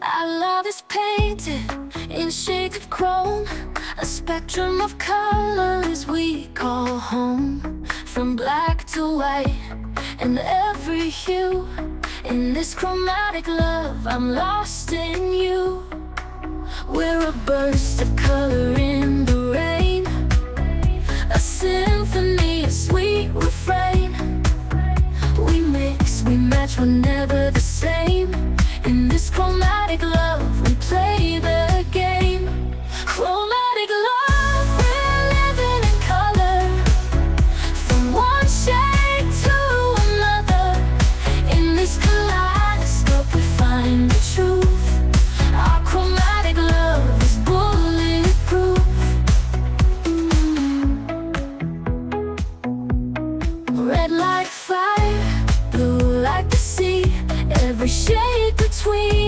Our love is painted in shades of chrome, a spectrum of colors we call home. From black to white and every hue, in this chromatic love I'm lost in you. We're a burst of color in the rain, a symphony, a sweet refrain. We mix, we match, we're never the same. In this chromatic love, we play the game. Chromatic love, we're living in color, from one shade to another. In this kaleidoscope, we find the truth. Our chromatic love is bulletproof. Red like fire, blue like the sea, every shade between.